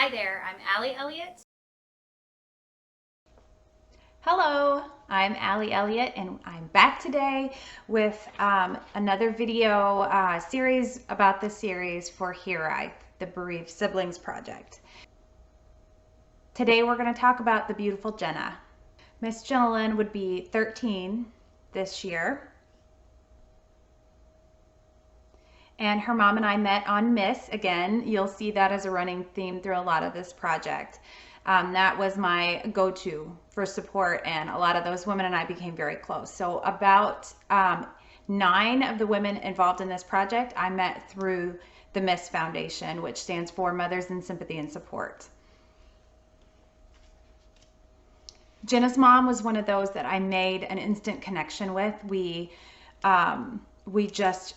Hi there, I'm Aly Elliott. Hello, I'm Aly Elliott and I'm back today with another video series about the series for Hiraeth, the Bereaved Siblings Project. Today we're going to talk about the beautiful Jenna. Miss Jenna would be 13 this year. And her mom and I met on Miss. Again, you'll see that as a running theme through a lot of this project. That was my go-to for support, and a lot of those women and I became very close. So about 9 of the women involved in this project I met through the Miss Foundation, which stands for Mothers in Sympathy and Support. Jenna's mom was one of those that I made an instant connection with. We just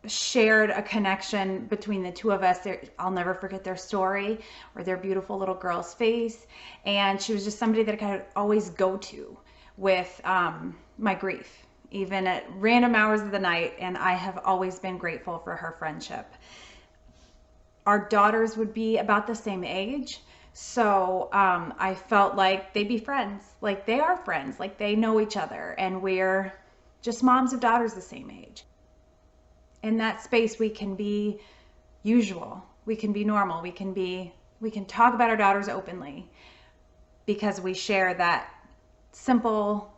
shared a connection between the two of us. I'll never forget their story or their beautiful little girl's face. And she was just somebody that I could always go to with my grief, even at random hours of the night. And I have always been grateful for her friendship. Our daughters would be about the same age. So I felt like they'd be friends, like they are friends, like they know each other, and we're just moms of daughters the same age. In that space, we can be usual, we can be normal, we can talk about our daughters openly because we share that simple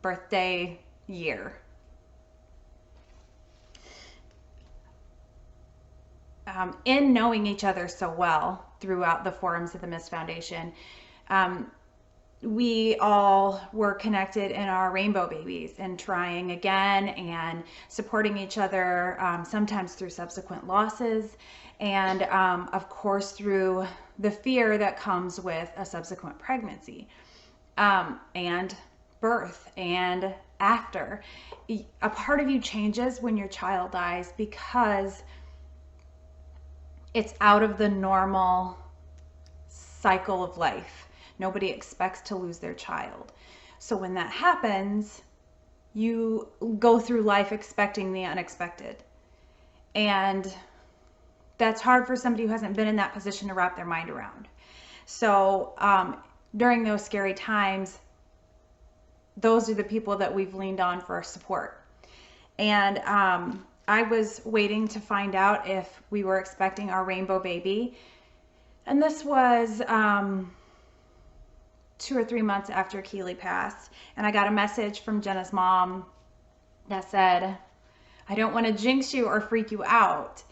birthday year. In knowing each other so well throughout the forums of the Miss Foundation, we all were connected in our rainbow babies and trying again and supporting each other, sometimes through subsequent losses, and of course through the fear that comes with a subsequent pregnancy and birth and after. A part of you changes when your child dies because it's out of the normal cycle of life. Nobody expects to lose their child. So when that happens, you go through life expecting the unexpected. And that's hard for somebody who hasn't been in that position to wrap their mind around. So during those scary times, those are the people that we've leaned on for support. And I was waiting to find out if we were expecting our rainbow baby. And this was 2 or 3 months after Keely passed, and I got a message from Jenna's mom that said, I don't want to jinx you or freak you out,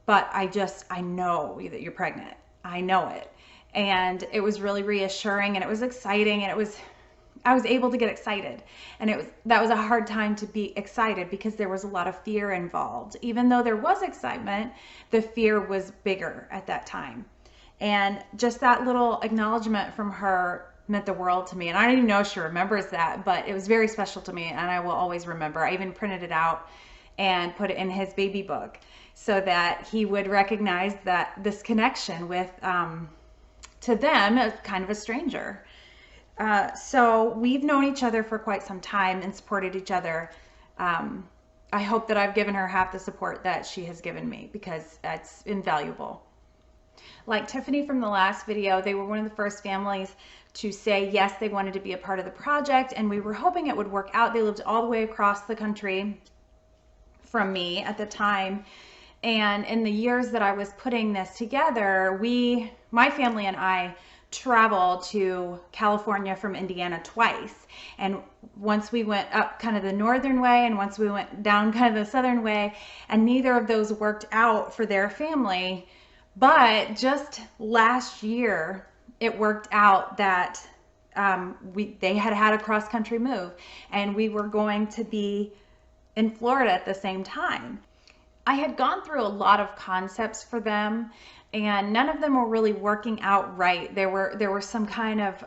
but I know that you're pregnant. I know it. And it was really reassuring, and it was exciting, and I was able to get excited. And that was a hard time to be excited because there was a lot of fear involved. Even though there was excitement, the fear was bigger at that time. And just that little acknowledgement from her meant the world to me. And I don't even know if she remembers that, but it was very special to me, and I will always remember. I even printed it out and put it in his baby book so that he would recognize that this connection with, to them, kind of a stranger. So we've known each other for quite some time and supported each other. I hope that I've given her half the support that she has given me, because that's invaluable. Like Tiffany from the last video, they were one of the first families to say yes, they wanted to be a part of the project, and we were hoping it would work out. They lived all the way across the country from me at the time. And in the years that I was putting this together, my family and I traveled to California from Indiana twice. And once we went up kind of the northern way, and once we went down kind of the southern way, and neither of those worked out for their family. But just last year, it worked out that they had a cross-country move, and we were going to be in Florida at the same time. I had gone through a lot of concepts for them, and none of them were really working out right. There were some kind of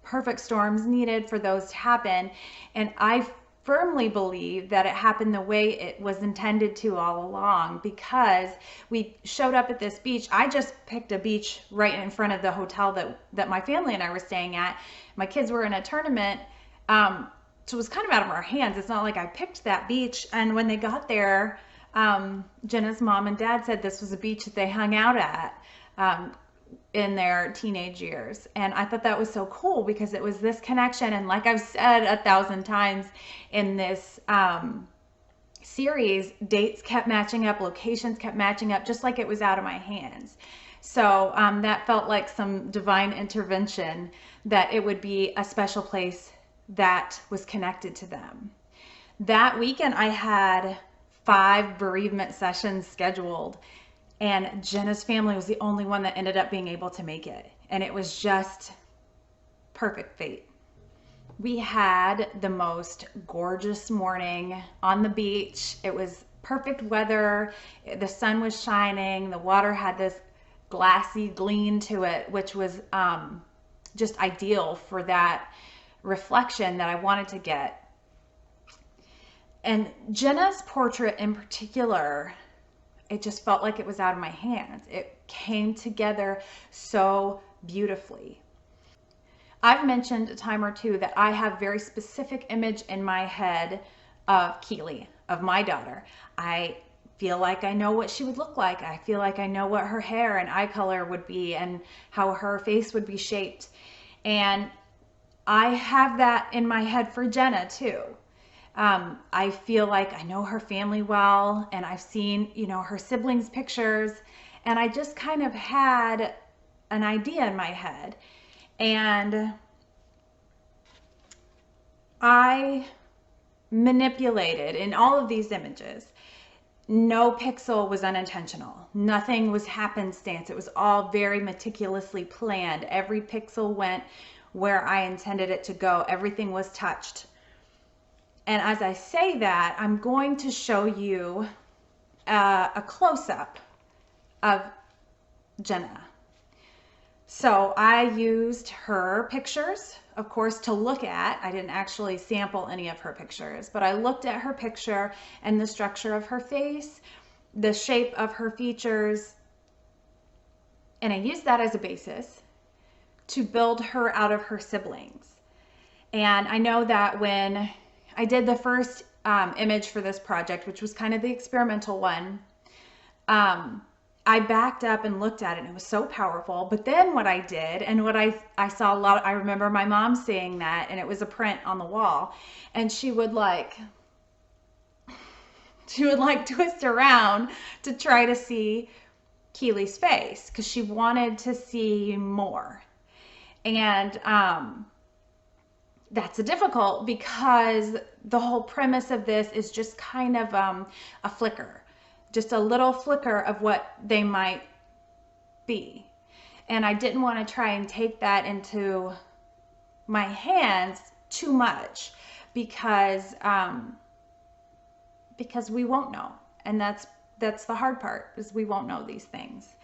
perfect storms needed for those to happen, and I firmly believe that it happened the way it was intended to all along, because we showed up at this beach. I just picked a beach right in front of the hotel that my family and I were staying at. My kids were in a tournament, so it was kind of out of our hands. It's not like I picked that beach. And when they got there, Jenna's mom and dad said this was a beach that they hung out at in their teenage years. And I thought that was so cool because it was this connection. And like I've said 1,000 times in this series, dates kept matching up, locations kept matching up, just like it was out of my hands. So that felt like some divine intervention, that it would be a special place that was connected to them. That weekend I had 5 bereavement sessions scheduled, and Jenna's family was the only one that ended up being able to make it. And it was just perfect fate. We had the most gorgeous morning on the beach. It was perfect weather. The sun was shining. The water had this glassy gleam to it, which was just ideal for that reflection that I wanted to get. And Jenna's portrait in particular, it just felt like it was out of my hands. It came together so beautifully. I've mentioned a time or two that I have very specific image in my head of Keely, of my daughter. I feel like I know what she would look like. I feel like I know what her hair and eye color would be and how her face would be shaped. And I have that in my head for Jenna too. I feel like I know her family well, and I've seen, her siblings' pictures, and I just kind of had an idea in my head. And I manipulated in all of these images. No pixel was unintentional. Nothing was happenstance. It was all very meticulously planned. Every pixel went where I intended it to go. Everything was touched. And as I say that, I'm going to show you a close-up of Jenna. So I used her pictures, of course, to look at. I didn't actually sample any of her pictures, but I looked at her picture and the structure of her face, the shape of her features, and I used that as a basis to build her out of her siblings. And I know that when I did the first image for this project, which was kind of the experimental one, I backed up and looked at it, and it was so powerful. But then what I did, and what I saw a lot, I remember my mom seeing that, and it was a print on the wall, and she would twist around to try to see Keely's face because she wanted to see more. And that's difficult because the whole premise of this is just kind of a flicker, just a little flicker of what they might be. And I didn't want to try and take that into my hands too much because we won't know. And that's the hard part, is we won't know these things.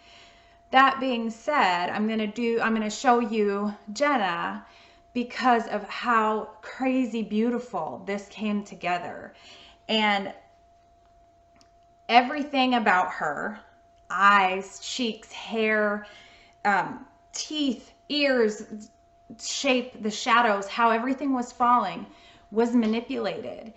That being said, I'm going to show you Jenna because of how crazy beautiful this came together. And everything about her, eyes, cheeks, hair, teeth, ears, shape, the shadows, how everything was falling was manipulated.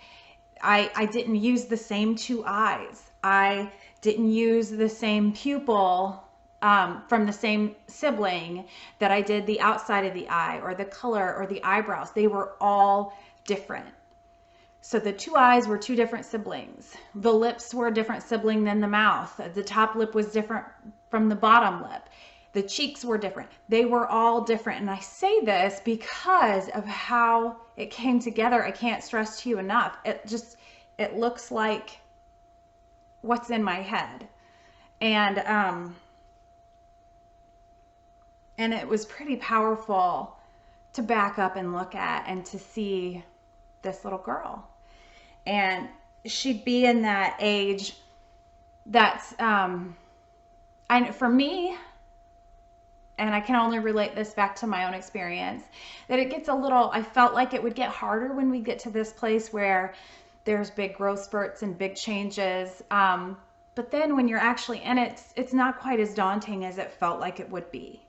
I didn't use the same 2 eyes. I didn't use the same pupil from the same sibling that I did the outside of the eye or the color or the eyebrows. They were all different. So the 2 eyes were 2 different siblings. The lips were a different sibling than the mouth. The top lip was different from the bottom lip. The cheeks were different. They were all different. And I say this because of how it came together. I can't stress to you enough. It looks like what's in my head. And it was pretty powerful to back up and look at and to see this little girl. And she'd be in that age that's, for me, and I can only relate this back to my own experience, that it gets I felt like it would get harder when we get to this place where there's big growth spurts and big changes. But then when you're actually in it, it's not quite as daunting as it felt like it would be.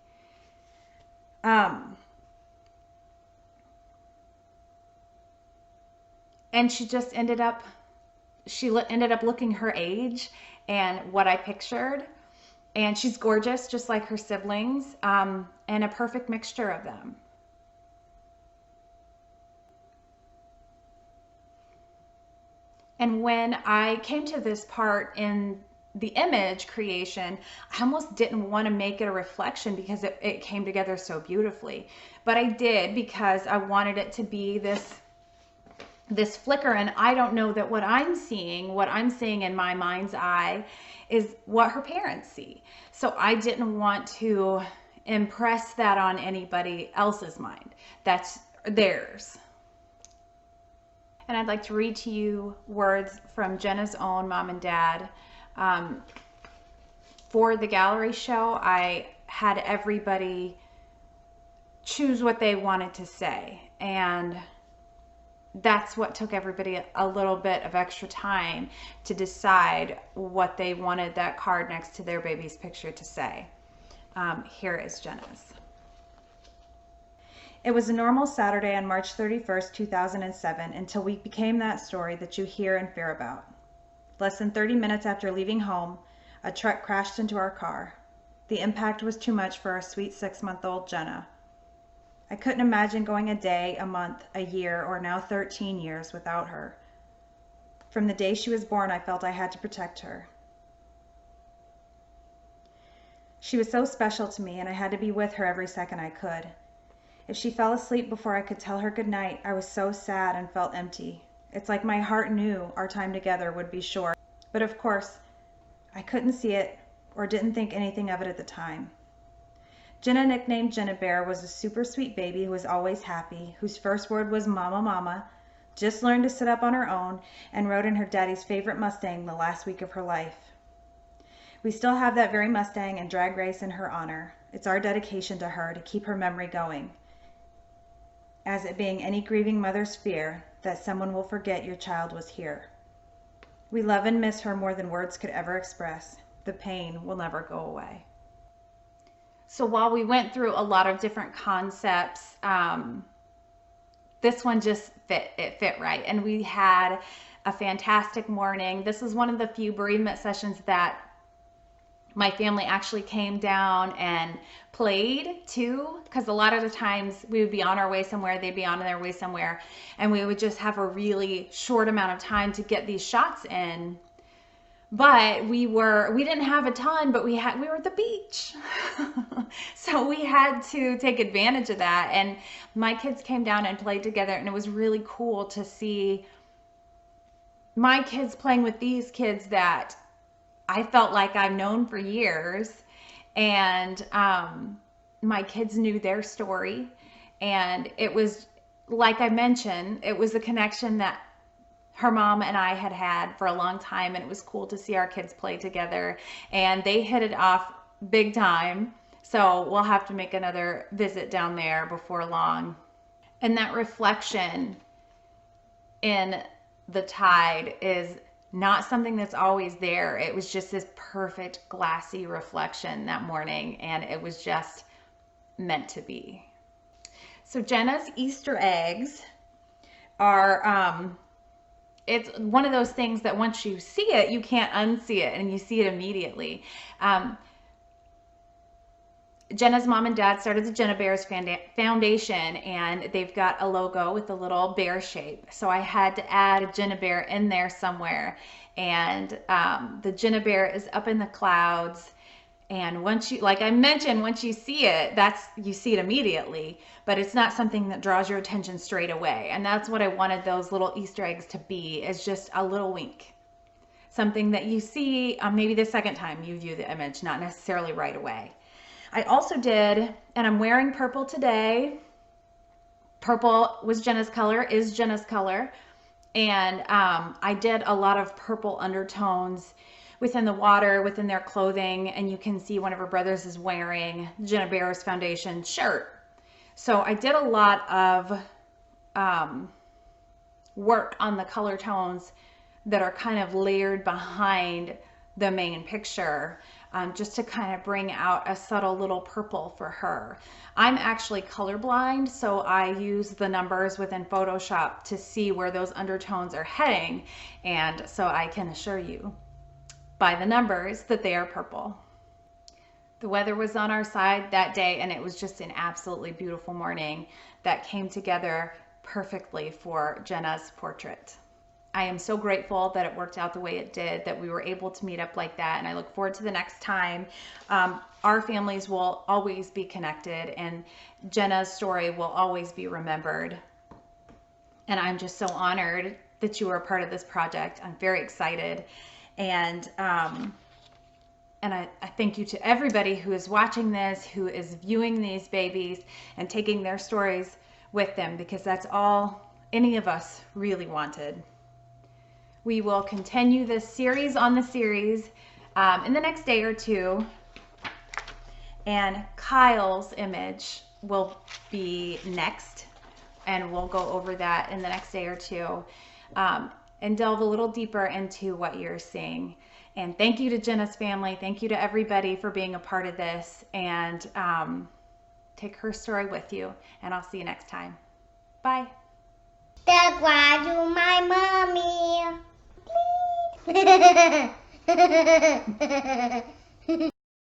And she just ended up looking her age and what I pictured. And she's gorgeous, just like her siblings, and a perfect mixture of them. And when I came to this part in the image creation, I almost didn't want to make it a reflection because it came together so beautifully. But I did because I wanted it to be this flicker, and I don't know that what I'm seeing in my mind's eye is what her parents see. So I didn't want to impress that on anybody else's mind. That's theirs. And I'd like to read to you words from Jenna's own mom and dad. For the gallery show, I had everybody choose what they wanted to say. And that's what took everybody a little bit of extra time to decide what they wanted that card next to their baby's picture to say. Here is Jenna's. It was a normal Saturday on March 31st, 2007, until we became that story that you hear and fear about. Less than 30 minutes after leaving home, a truck crashed into our car. The impact was too much for our sweet 6-month-old Jenna. I couldn't imagine going a day, a month, a year, or now 13 years without her. From the day she was born, I felt I had to protect her. She was so special to me, and I had to be with her every second I could. If she fell asleep before I could tell her goodnight, I was so sad and felt empty. It's like my heart knew our time together would be short. But of course, I couldn't see it or didn't think anything of it at the time. Jenna, nicknamed Jenna Bear, was a super sweet baby who was always happy, whose first word was mama, mama, just learned to sit up on her own, and rode in her daddy's favorite Mustang the last week of her life. We still have that very Mustang and drag race in her honor. It's our dedication to her to keep her memory going, as it being any grieving mother's fear that someone will forget your child was here. We love and miss her more than words could ever express. The pain will never go away. So while we went through a lot of different concepts, this one just fit right. And we had a fantastic morning. This is one of the few bereavement sessions that my family actually came down and played too, because a lot of the times we would be on our way somewhere, they'd be on their way somewhere, and we would just have a really short amount of time to get these shots in. But we didn't have a ton, but we were at the beach. So we had to take advantage of that. And my kids came down and played together, and it was really cool to see my kids playing with these kids that I felt like I've known for years. And my kids knew their story. And it was, like I mentioned, it was a connection that her mom and I had for a long time, and it was cool to see our kids play together, and they hit it off big time. So we'll have to make another visit down there before long. And that reflection in the tide is not something that's always there. It was just this perfect glassy reflection that morning, and it was just meant to be. So Jenna's Easter eggs are it's one of those things that once you see it, you can't unsee it, and you see it immediately. Jenna's mom and dad started the Jenna Bears Foundation, and they've got a logo with a little bear shape. So I had to add a Jenna Bear in there somewhere. And the Jenna Bear is up in the clouds. And once you, like I mentioned, once you see it, you see it immediately, but it's not something that draws your attention straight away. And that's what I wanted those little Easter eggs to be, is just a little wink. Something that you see maybe the second time you view the image, not necessarily right away. I also did, and I'm wearing purple today. Purple was Jenna's color, is Jenna's color. And I did a lot of purple undertones within the water, within their clothing, and you can see one of her brothers is wearing Jenna Bears Foundation shirt. So I did a lot of work on the color tones that are kind of layered behind the main picture, just to kind of bring out a subtle little purple for her. I'm actually colorblind, so I use the numbers within Photoshop to see where those undertones are heading, and so I can assure you by the numbers that they are purple. The weather was on our side that day, and it was just an absolutely beautiful morning that came together perfectly for Jenna's portrait. I am so grateful that it worked out the way it did, that we were able to meet up like that, and I look forward to the next time. Our families will always be connected, and Jenna's story will always be remembered. And I'm just so honored that you are a part of this project. I'm very excited, and I thank you to everybody who is watching this, who is viewing these babies and taking their stories with them, because that's all any of us really wanted. We will continue this series on the series in the next day or two, and Kyle's image will be next, and we'll go over that in the next day or two and delve a little deeper into what you're seeing. And thank you to Jenna's family. Thank you to everybody for being a part of this, and take her story with you, and I'll see you next time. Bye. That's why you my mommy. Please.